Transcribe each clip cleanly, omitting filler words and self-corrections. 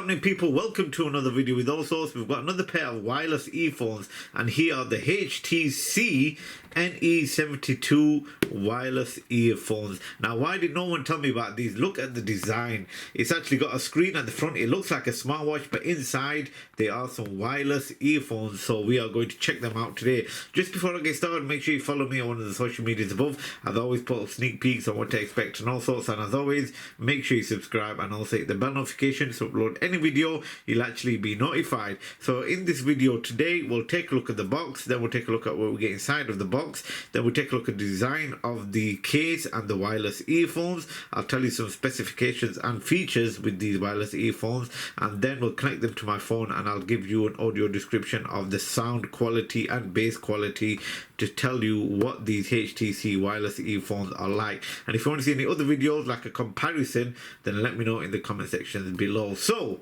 happening, people? Welcome to another video with Allsortzz. We've got another pair of wireless earphones, and here are the HTC NE72 Wireless Earphones. Now, why did no one tell me about these? Look at the design. It's actually got a screen at the front. It looks like a smartwatch, but inside there are some wireless earphones. So we are going to check them out today. Just before I get started, make sure you follow me on one of the social medias above. As always, put up sneak peeks on what to expect and all sorts. And as always, make sure you subscribe and also hit the bell notification to upload any video. You'll actually be notified. So in this video today, we'll take a look at the box. Then we'll take a look at what we get inside of the box. Then we'll take a look at the design of the case and the wireless earphones. I'll tell you some specifications and features with these wireless earphones, and then we'll connect them to my phone and I'll give you an audio description of the sound quality and bass quality to tell you what these HTC wireless earphones are like. And if you want to see any other videos like a comparison, then let me know in the comment section below. So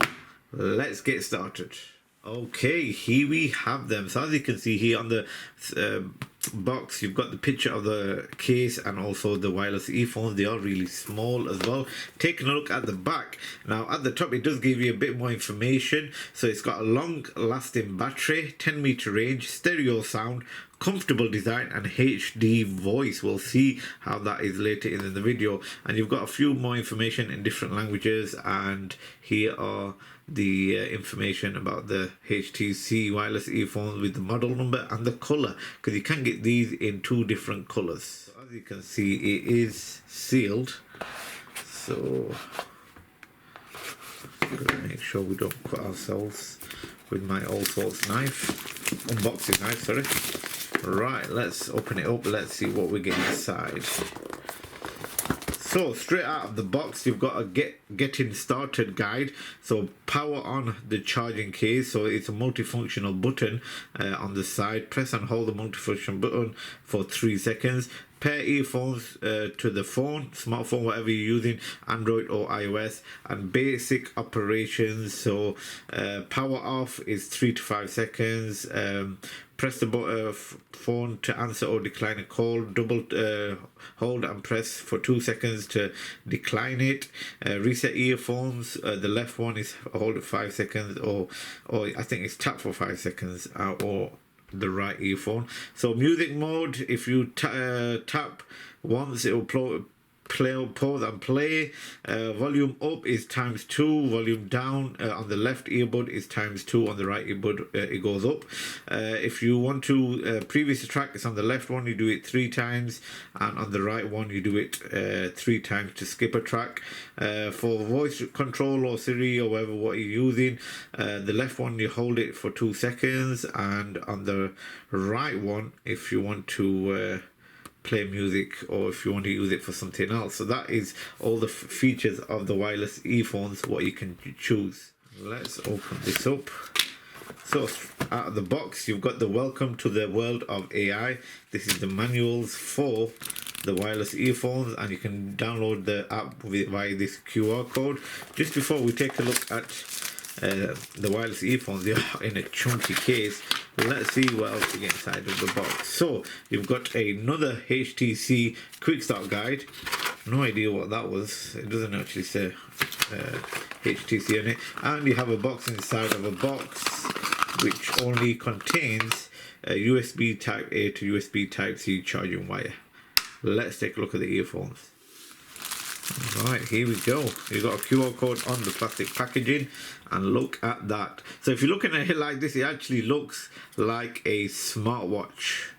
let's get started. Okay, here we have them. So as you can see here on the box, you've got the picture of the case and also the wireless earphones. They are really small as well. Taking a look at the back, now at the top it does give you a bit more information. So it's got a long lasting battery, 10-meter range, stereo sound, comfortable design and HD voice. We'll see how that is later in the video. And you've got a few more information in different languages, and here are the information about the HTC wireless earphones with the model number and the color, because you can get these in two different colors. So as you can see, it is sealed, so I'm gonna make sure we don't cut ourselves with my Allsortzz knife, unboxing knife, sorry. Right, let's open it up. Let's see what we get inside. So straight out of the box, you've got a getting started guide. So power on the charging case. So it's a multifunctional button on the side. Press and hold the multifunction button for 3 seconds. Pair earphones to the phone, smartphone, whatever you're using, Android or iOS, and basic operations. So power off is 3 to 5 seconds. Press the phone to answer or decline a call. Double hold and press for 2 seconds to decline it. Reset earphones. The left one is hold it 5 seconds, or I think it's tap for 5 seconds, or the right earphone. So music mode, if you tap once, it will pause and play. Volume up is ×2. Volume down on the left earbud is ×2. On the right earbud it goes up. If you want to previous track, it's on the left one, you do it 3 times, and on the right one you do it 3 times to skip a track. For voice control or Siri or whatever what you're using, the left one you hold it for 2 seconds, and on the right one, if you want to play music or if you want to use it for something else. So that is all the features of the wireless earphones, what you can choose. Let's open this up. So out of the box, you've got the welcome to the world of AI. This is the manuals for the wireless earphones, and you can download the app via this QR code. Just before we take a look at the wireless earphones, they are in a chunky case. Let's see what else we get inside of the box. So you've got another HTC quick start guide. No idea what that was. It doesn't actually say HTC on it. And you have a box inside of a box which only contains a USB type A to USB type C charging wire. Let's take a look at the earphones. Right, here we go. You've got a QR code on the plastic packaging, and look at that. So if you're looking at it like this, it actually looks like a smartwatch,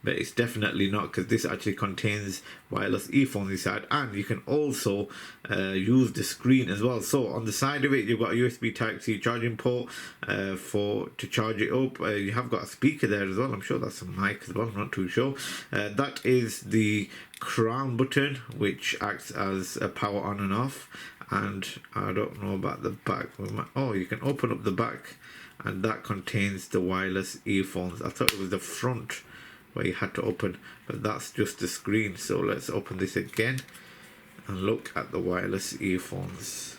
but it's definitely not, because this actually contains wireless earphones inside, and you can also use the screen as well. So on the side of it, you've got a USB type C charging port to charge it up. You have got a speaker there as well. I'm sure that's a mic as well, I'm not too sure. That is the crown button, which acts as a power on and off. And I don't know about the back. Oh, you can open up the back, and that contains the wireless earphones. I thought it was the front where you had to open, but that's just the screen. So let's open this again and look at the wireless earphones.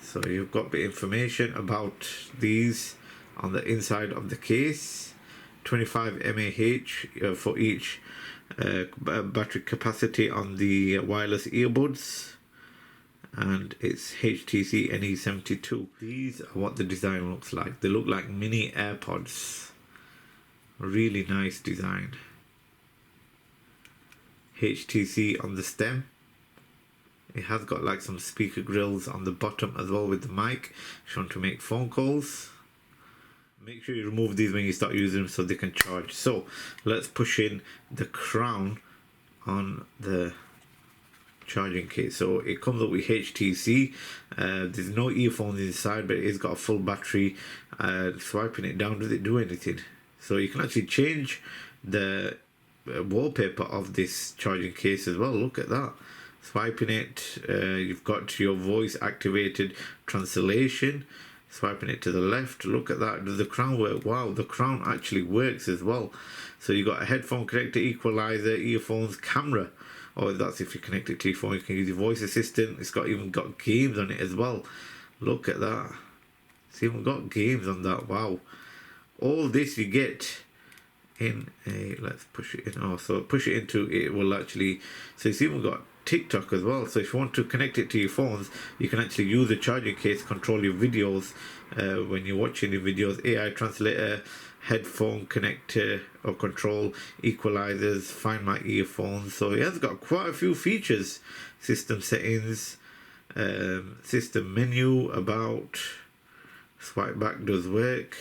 So you've got the information about these on the inside of the case. 25 mAh for each battery capacity on the wireless earbuds. and it's HTC NE72. These are what the design looks like. They look like mini AirPods. Really nice design. HTC on the stem. It has got like some speaker grills on the bottom as well with the mic, shown to make phone calls. Make sure you remove these when you start using them so they can charge. So let's push in the crown on the charging case. So it comes up with HTC. There's no earphones inside, but it's got a full battery. Swiping it down, does it do anything? So you can actually change the wallpaper of this charging case as well. Look at that. Swiping it, you've got your voice activated translation. Swiping it to the left, look at that. Does the crown work? Wow, the crown actually works as well. So you got a headphone connector, equalizer, earphones, camera. Oh, that's if you connect it to your phone. You can use your voice assistant. It's even got games on it as well. Look at that. It's even got games on that. Wow. All this you get in a, let's push it in. Oh, so push it into, it will actually, so it's even got TikTok as well. So if you want to connect it to your phones, you can actually use the charging case, control your videos when you're watching the videos. AI translator, headphone connector or control, equalizers, find my earphones. So it has got quite a few features. System settings, system menu, about, swipe back does work.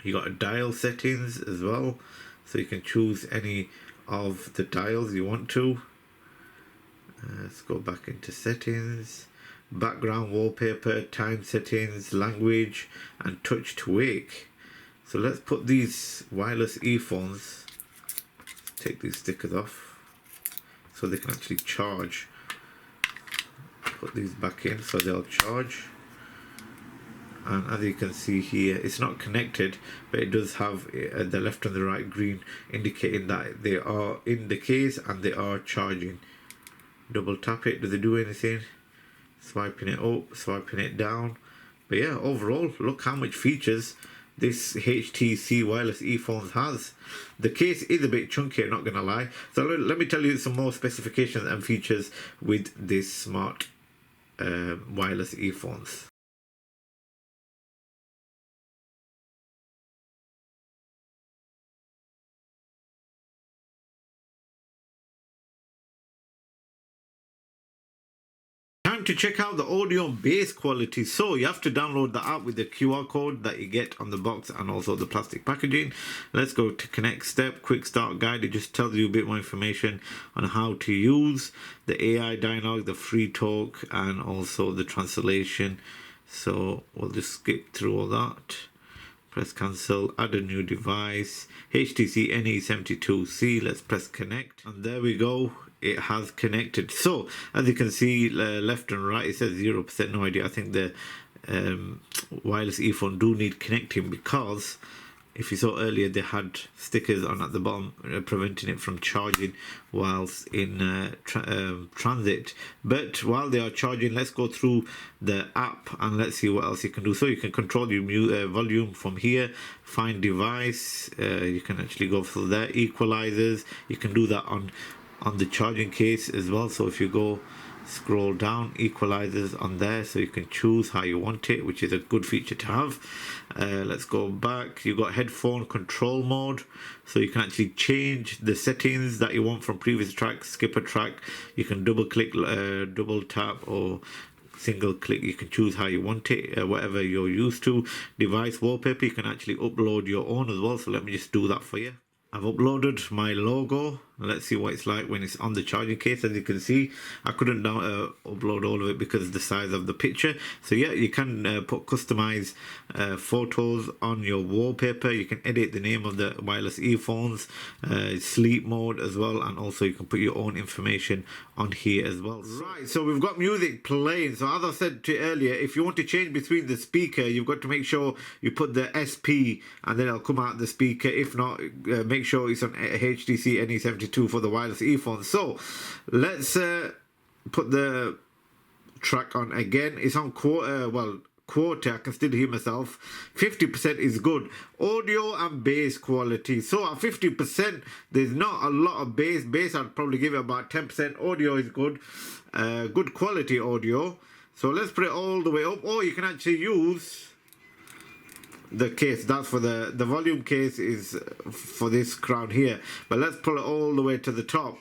You got a dial settings as well, so you can choose any of the dials you want to. Let's go back into settings, background wallpaper, time settings, language, and touch to wake. So let's put these wireless earphones, take these stickers off so they can actually charge. Put these back in so they'll charge. And as you can see here, it's not connected, but it does have the left and the right green indicating that they are in the case and they are charging. Double tap it, does it do anything? Swiping it up, swiping it down. But yeah, overall, look how much features this HTC wireless earphones has. The case is a bit chunky, I'm not gonna lie. So let me tell you some more specifications and features with this smart wireless earphones. Time to check out the audio and bass quality. So you have to download the app with the QR code that you get on the box and also the plastic packaging. Let's go to connect step, quick start guide. It just tells you a bit more information on how to use the AI dialogue, the free talk, and also the translation. So we'll just skip through all that. Press cancel, add a new device, HTC NE72C. Let's press connect, and there we go. It has connected. So as you can see, left and right, it says 0%. No idea. I think the wireless earphone do need connecting, because if you saw earlier, they had stickers on at the bottom preventing it from charging whilst in transit. But while they are charging, let's go through the app and let's see what else you can do. So you can control your volume from here, find device, you can actually go through there, equalizers. You can do that on the charging case as well. So if you go scroll down, equalizers on there, so you can choose how you want it, which is a good feature to have. Let's go back. You got headphone control mode, so you can actually change the settings that you want from previous tracks. Skip a track, you can double click, double tap, or single click. You can choose how you want it, whatever you're used to. Device wallpaper, you can actually upload your own as well, so let me just do that for you. I've uploaded my logo. Let's see what it's like when it's on the charging case. As you can see, I couldn't upload all of it because of the size of the picture. So yeah, you can put customize photos on your wallpaper. You can edit the name of the wireless earphones, sleep mode as well, and also you can put your own information on here as well. Right, so we've got music playing. So as I said to you earlier, if you want to change between the speaker, you've got to make sure you put the SP and then it'll come out the speaker. If not, make sure it's on HTC NE72 for the wireless earphones. So let's put the track on again. It's on quarter I can still hear myself. 50% is good. Audio and bass quality. So at 50%, there's not a lot of bass. Bass I'd probably give it about 10%. Audio is good. Good quality audio. So let's put it all the way up. Or you can actually use the case. That's for the volume case is for this crown here. But let's pull it all the way to the top.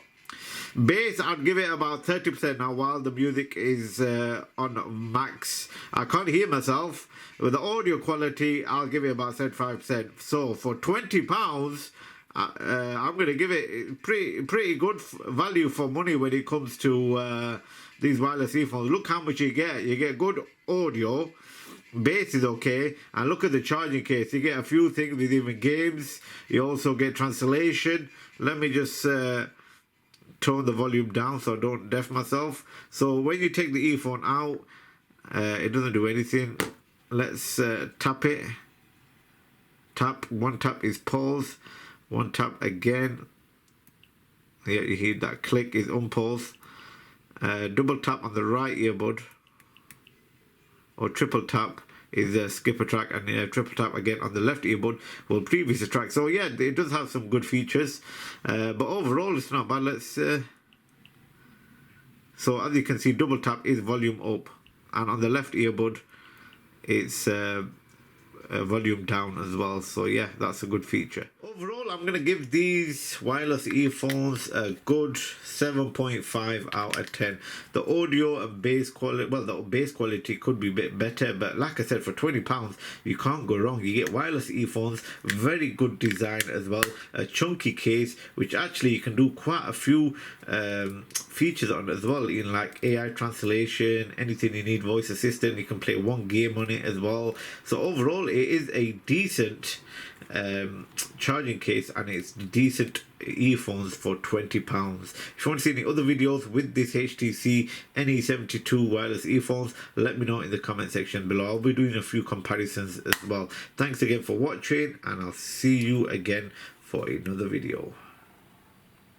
Bass, I'd give it about 30% now while the music is on max. I can't hear myself. With the audio quality, I'll give it about 75%. So for £20, I'm going to give it pretty good value for money when it comes to these wireless earphones. Look how much you get. You get good audio. Bass is okay, and look at the charging case. You get a few things with even games. You also get translation. Let me just tone the volume down so I don't deaf myself. So when you take the earphone out, it doesn't do anything. Let's tap it. Tap. One tap is pause. One tap again. Yeah, you hear that click is unpause. Double tap on the right earbud, or triple tap is skip a track, and triple tap again on the left earbud will previous a track. So yeah, it does have some good features, but overall it's not bad. Let's so as you can see, double tap is volume up, and on the left earbud it's volume down as well. So yeah, that's a good feature. Overall, I'm going to give these wireless earphones a good 7.5 out of 10. The audio and bass quality, well, the bass quality could be a bit better, but like I said, for £20 you can't go wrong. You get wireless earphones, very good design as well, a chunky case which actually you can do quite a few features on as well, in like AI translation, anything you need, voice assistant. You can play one game on it as well. So overall it is a decent charging case, and it's decent earphones for £20. If you want to see any other videos with this HTC NE72 wireless earphones, let me know in the comment section below. I'll be doing a few comparisons as well. Thanks again for watching, and I'll see you again for another video.